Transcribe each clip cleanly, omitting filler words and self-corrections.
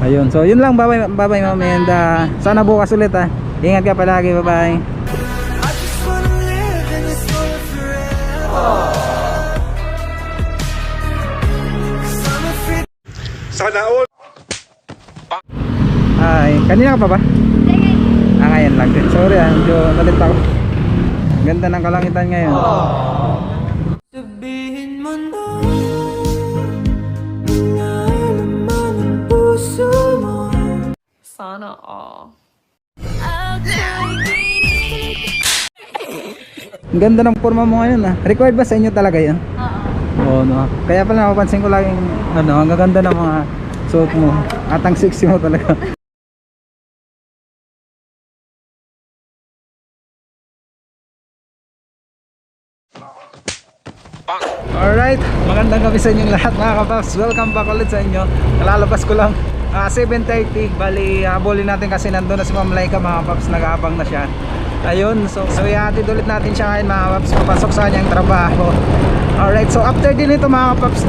Ayun, so yun lang, bye bye ma'am, and sana bukas ulit ha. Ingat ka palagi, bye bye. Sana all. Ay, kanina ka pa ba? Ngayon lang din. Sorry medyo nalit ako. Ganda ng kalangitan ngayon. Sabihin mo na nalalaman ang puso mo. Sana all. Ang ganda ng forma mo ngayon Required ba sa inyo talaga yan? Oo. No. Kaya pala napapansin ko laging ang gaganda ng mga suot mo. At ang sexy mo talaga. Alright, magandang gabi sa inyong lahat mga kapaps. Welcome back ulit sa inyo. Nalalabas ko lang 7:30. Bali, habulin natin kasi nandun na si Ma'am Laika mga kapaps. Nag-aabang na siya. Ayun, so ihatid ulit natin siya ngayon mga kapaps. Papasok sa kanyang trabaho. Alright, so after din ito mga kapaps,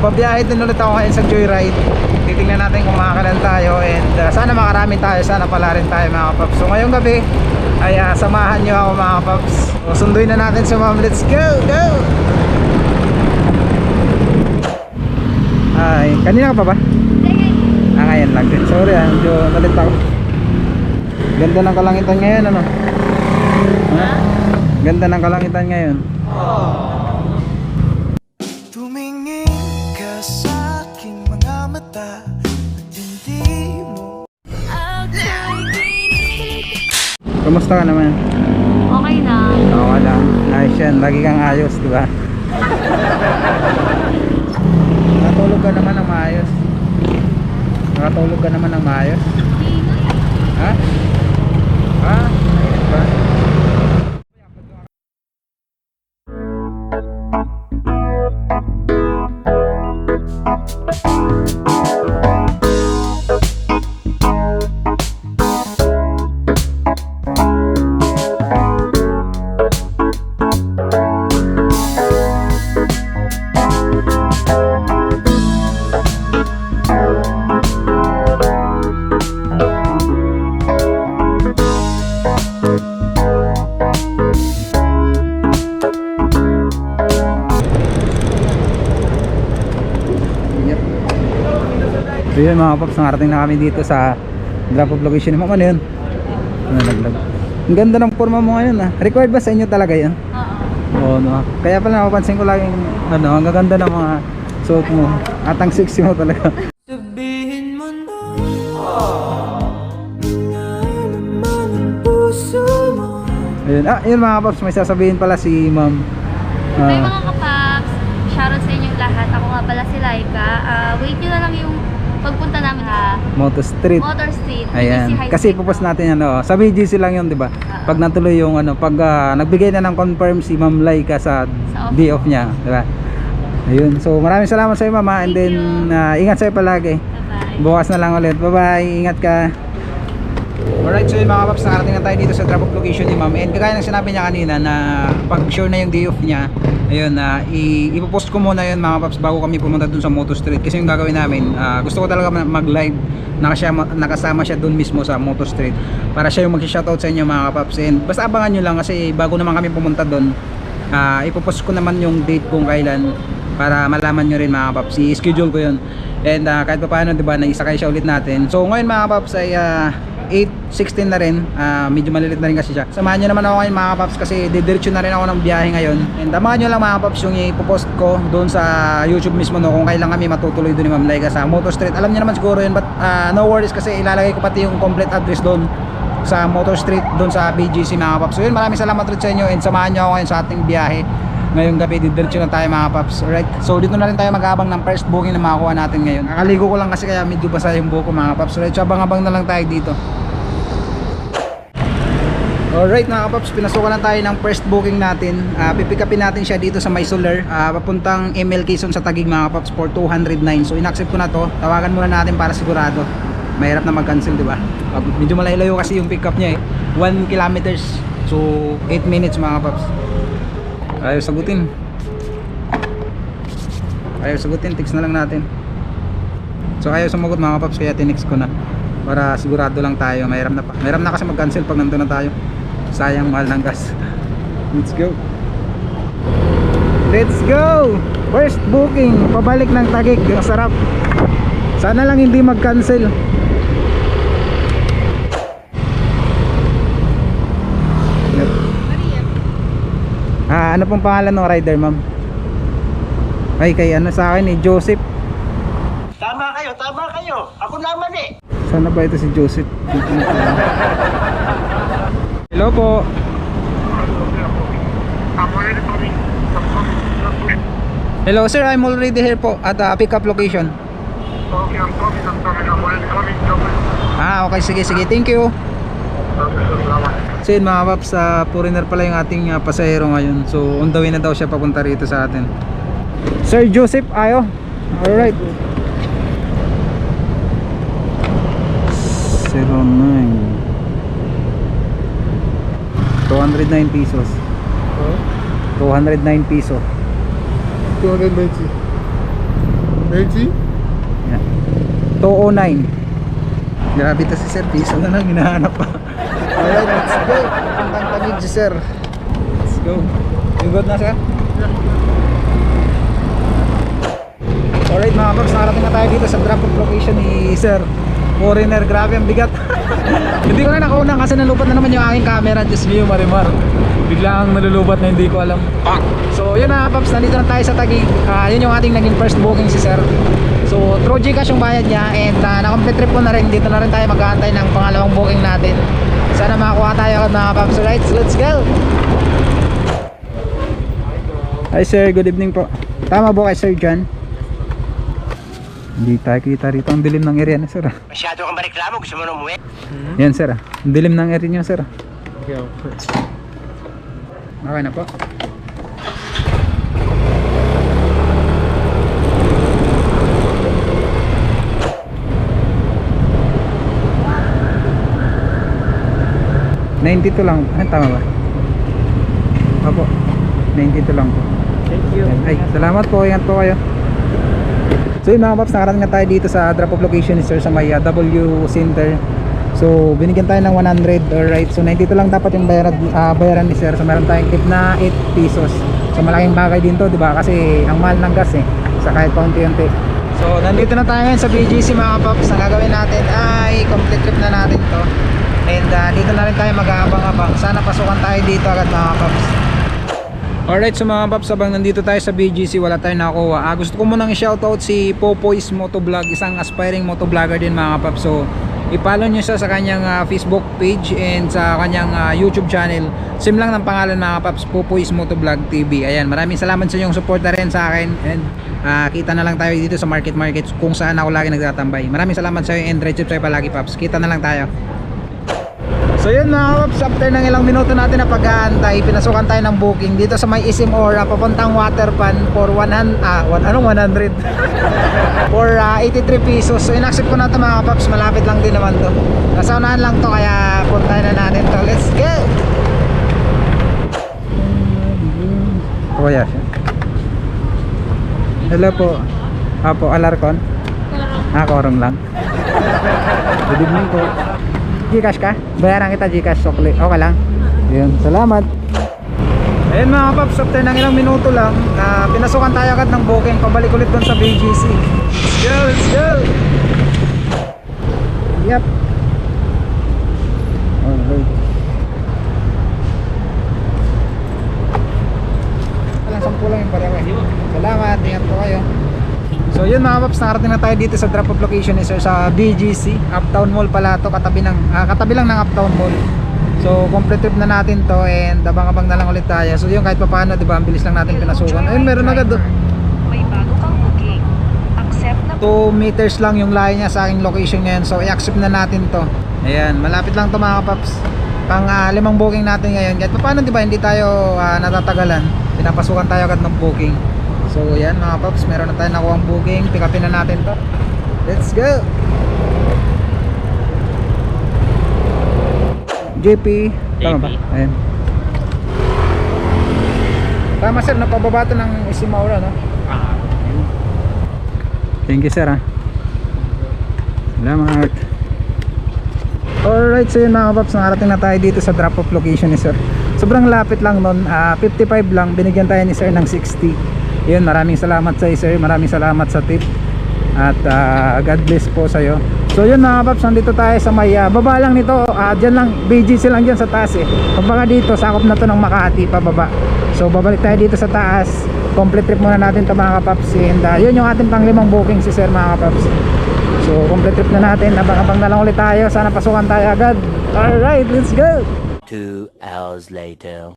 babiyahe din ulit ako ngayon sa Joyride. Titingnan natin kung makakalan tayo. And sana makarami tayo, sana pala rin tayo mga kapaps. So ngayong gabi ay samahan nyo ako mga kapaps. So sunduin na natin si Ma'am. Let's go, go! Ay, kanina ka pa ba? Ngayon lang din. Sorry medyo nalit ako. Ganda ng kalangitan ngayon Ganda ng kalangitan ngayon. Tumingin ka sa aking mga mata at hindi mo. Kamusta ka naman? Okay na. Okay lang. Ayos yan. Lagi kang ayos, di ba? Nakatulog ka naman ng maayos. Nakatulog ka naman ng maayos. Ha? Ha? Ayos ba? So yun mga paps, nakarating na kami dito sa drop off location ni Ma'am. Ano yun? Nalaglag. Ang ganda ng forma mo ngayon Required ba sa inyo talaga yun? Oo. No. Kaya pala napapansin ko laging ang gaganda ng mga suot mo. At ang sexy mo talaga. Sabihin mo na nalalaman ang puso mo. Ayun. Yun mga paps, may sasabihin pala si Ma'am. Hey mga kapaps, shoutout sa inyong lahat. Ako nga pala si Laika. Wait nyo na lang yung pagpunta namin sa Moto Street. Motor Street. Ayan. BGC High Kasi Street. pupost natin sa BGC lang yun, 'di ba? Pag natuloy yung pag nagbigay na ng confirm si Ma'am Laika sa day off niya, 'di ba? Ayun. So maraming salamat sa iyo, Ma'am. And Thank then ingat sa'yo palagi. Bye-bye. Bukas na lang ulit. Bye-bye. Ingat ka. Alright, so yun mga paps, nakarating na tayo dito sa drop off location ni Ma'am. And kagaya ng sinabi niya kanina na pag sure na yung day off niya, ayun, ipopost ko muna yun mga paps bago kami pumunta dun sa Moto Street. Kasi yung gagawin namin, gusto ko talaga mag-live, nakasama siya dun mismo sa Moto Street para siya yung mag-shoutout sa inyo mga paps. And basta abangan nyo lang kasi bago naman kami pumunta dun, ipopost ko naman yung date kung kailan para malaman nyo rin mga paps. I-schedule ko yun. And kahit pa paano, diba, naisakay siya ulit natin. So ngayon mga paps ay 8:16 na rin, medyo malilit na rin kasi siya. Samahan nyo naman ako ngayon mga paps kasi didiretso na rin ako ng biyahe ngayon. And abangan nyo lang mga paps yung ipopost ko doon sa YouTube mismo kung kailan kami matutuloy doon ni Ma'am Laika sa Moto Street. Alam nyo naman siguro yun, but no worries kasi ilalagay ko pati yung complete address doon sa Motor Street, doon sa BGC mga paps. So yun, maraming salamat rin sa inyo and samahan nyo ako ngayon sa ating biyahe ngayong gabi. Didiretso na tayo mga paps. Alright, so dito na rin tayo mag-abang ng first booking na makakuha natin ngayon. Nakaligo ko lang kasi kaya medyo basa yung buko mga paps. Alright, so abang-abang na lang tayo dito. Alright mga kapaps, pinasukan na tayo ng first booking natin. Pipick upin natin siya dito sa May Solar, papuntang ML Quezon sa Taguig mga kapaps for 209. So inaccept ko na to. Tawagan muna natin para sigurado. Mahirap na mag-cancel, di ba? Medyo malayo kasi yung pick up niya 1 kilometers. So 8 minutes mga kapaps. Ayaw sagutin. Text na lang natin. So ayaw sumagot mga paps, kaya tinext ko na para sigurado lang tayo. Mahirap na kasi mag-cancel pag nandun na tayo. Sayang, mahal ng gas. Let's go. Let's go! First booking, pabalik ng Taguig. Ang sarap. Sana lang hindi mag-cancel. Yep. Ano pong pangalan ng rider, ma'am? Ay, kay ano sa akin Joseph. Tama kayo. Ako naman eh. Sana ba ito si Joseph? Hello po. Hello sir, I'm already here po at pick-up location. Okay, I'm already coming. Okay, sige, thank you. Salamat. So yun mga paps, foreigner pala yung ating pasahero ngayon. So on the way na daw siya papunta rito sa atin. Sir Joseph, ayo. Alright. 09 209 pesos. 209 peso. 290. 90? Yeah. 209. Grabe to si sir, piso na lang hinahanap pa. Alright, let's go. Ang tagig si sir. Let's go. You good na sir? Alright mga paps, nakarating na tayo dito sa drop off location ni sir foreigner. Grabe ang bigat. Hindi ko na nakunan kasi nalubat na naman yung aking camera. Diyos mio marimar, biglang nalulubat na hindi ko alam. So yun na paps, nandito na tayo sa Taguig. Yun yung ating naging first booking si sir. So through Gcash yung bayad niya. And na-complete trip po na rin. Dito na rin tayo mag-aantay ng pangalawang booking natin. Sana makakuha tayo agad mga paps. Alright, so let's go. Hi sir, good evening po. Tama po kay Sir John? Hindi tayo kita rito. Ang dilim ng area na sir. Masyado kang mareklamo, gusto mo na umuwi? Yan sir. Ang dilim ng area niyo sir. Okay. Okay na po. $92 lang. Tama ba? Opo. 92 lang po. Thank you. Ay, salamat po. Ingat po kayo. So yun mga paps, nakarating na tayo dito sa drop off location ni sir sa may W Center. So binigyan tayo ng 100. Alright, so 92 lang dapat yung bayaran ni sir. So meron tayong tip na 8 pesos. So malaking bagay din to, diba? Kasi ang mahal ng gas sa kahit paunti-unti. So nandito na tayo ngayon sa BGC mga paps. Ang gagawin natin ay complete trip na natin to. And dito na rin tayo mag-aabang-abang. Sana pasukan tayo dito agad mga paps. Alright, so mga paps, habang nandito tayo sa BGC, wala tayong nakuha. Gusto ko munang i-shoutout si Popoy's Motovlog, isang aspiring motovlogger din mga paps. So i-follow nyo siya sa kanyang Facebook page and sa kanyang YouTube channel. Same lang ng pangalan mga paps, Popoy's Motovlog TV. Ayan, maraming salamat sa inyong support na rin sa akin. And kita na lang tayo dito sa market kung saan ako lagi nagtatambay. Maraming salamat sa iyo and Red Chip sa'yo palagi paps. Kita na lang tayo. So yun mga paps, after ng ilang minuto natin na pag-aantay, pinasukan tayo ng booking dito sa may Isim Ora papuntang Waterpan for 100 for 83 pesos. So in-accept ko na ito mga paps, malapit lang din naman to. Nasa unahan lang to, kaya puntahan na natin to. Let's go! Kuya siya. Hello po. Apo, Alarcon? Korong lang. Good evening po. Gcash ka? Bayaran kita Gcash, sukli. Okay lang. Yun, salamat. Ayun mga paps, after ng ilang minuto lang, pinasukan tayo agad ng booking. Pabalik ulit dun sa BGC. Let's go, let's go! Yep. Alright. Walang 10 lang yung pareho. Salamat, ingat po kayo. So yun mga paps, nakarating na tayo dito sa drop off location ni sir sa BGC Uptown Mall pala to, katabi lang ng Uptown Mall. So complete trip na natin to and abang-abang na lang ulit tayo. So yun, kahit pa paano, diba, ang bilis lang natin pinasukan. Ayun, meron agad do. May bago kang booking. Accept na 2 meters lang yung layo niya sa aking location ngayon. So i-accept na natin to. Ayan, malapit lang to mga paps. Pang 5 booking natin ngayon. Kahit pa paano, diba, hindi tayo natatagalan. Pinapasukan tayo agad ng booking. So yan mga paps, meron na tayo nakuha ang booking. Pick upin na natin to. Let's go! JP, tama ba? Ayan. Tama sir, napababa to ng Isim Ora, no? Thank you sir ha. Salamat. Alright, so yun mga kapaps, nakarating na tayo dito sa drop off location ni sir. Sobrang lapit lang nun, 55 lang, binigyan tayo ni sir ng 60. Yun, maraming salamat sa sir, maraming salamat sa tip. At God bless po sa'yo. So yun mga kapaps, nandito tayo sa may baba lang nito, dyan lang, BGC lang dyan sa taas eh. Pagbaga dito, sakop na to ng Makati, pababa. So babalik tayo dito sa taas, complete trip muna natin ito mga kapaps. And yun yung ating pang-limang booking si sir mga kapaps. So complete trip na natin, abang-abang na lang ulit tayo, sana pasukan tayo agad. Alright, let's go! 2 hours later.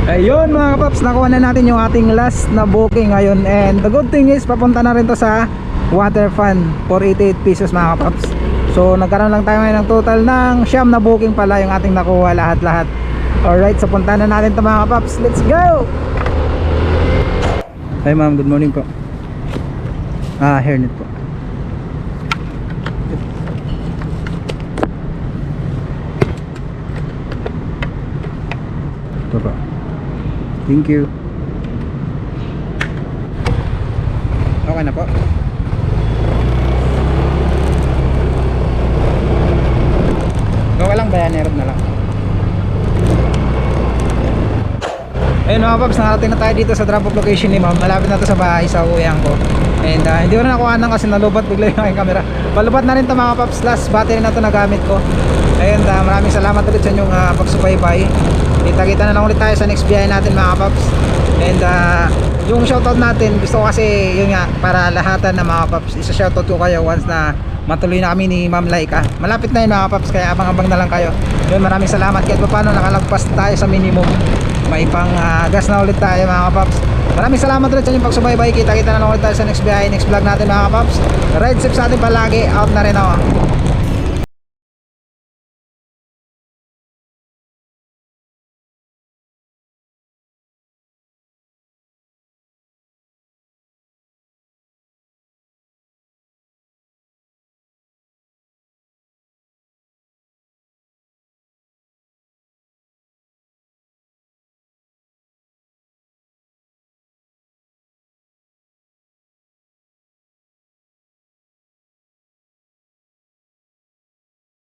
Ayun mga kapaps, nakuha na natin yung ating last na booking ngayon. And the good thing is, papunta na rin to sa water fun for 88 pesos mga kapaps. So nagkaroon lang tayo ngayon ng total ng siyam na booking pala yung ating nakuha lahat-lahat. Alright, so punta na natin to mga kapaps, let's go! Hi ma'am, good morning po. Hairnet po. Ito po. Thank you. Okay na po. Okay lang ba yan? Erod na lang. Ayun mga paps, nakarating na tayo dito sa drop off location ni ma'am. Malapit na to sa bahay sa uyang ko. And hindi ko na nakuha kasi nalubat bigla yung aking camera. Palubat na rin to mga paps. Last battery na to na gamit ko. And maraming salamat ulit sa inyong pagsubaybay. Kita-kita na lang ulit tayo sa next biyahe natin mga paps. And yung shoutout natin, gusto ko kasi yun nga, para lahatan na mga paps, isa shoutout ko kayo once na matuloy na kami ni Ma'am Laika. Malapit na yun mga paps, kaya abang-abang na lang kayo. Yun, maraming salamat kahit pa paano nakalagpas tayo sa minimum. May pang gas na ulit tayo mga paps. Maraming salamat ulit sa inyong pagsubaybay. Kita-kita na lang ulit tayo sa next biyahe, next vlog natin mga paps. Ride safe sa atin palagi. Out na rin ako.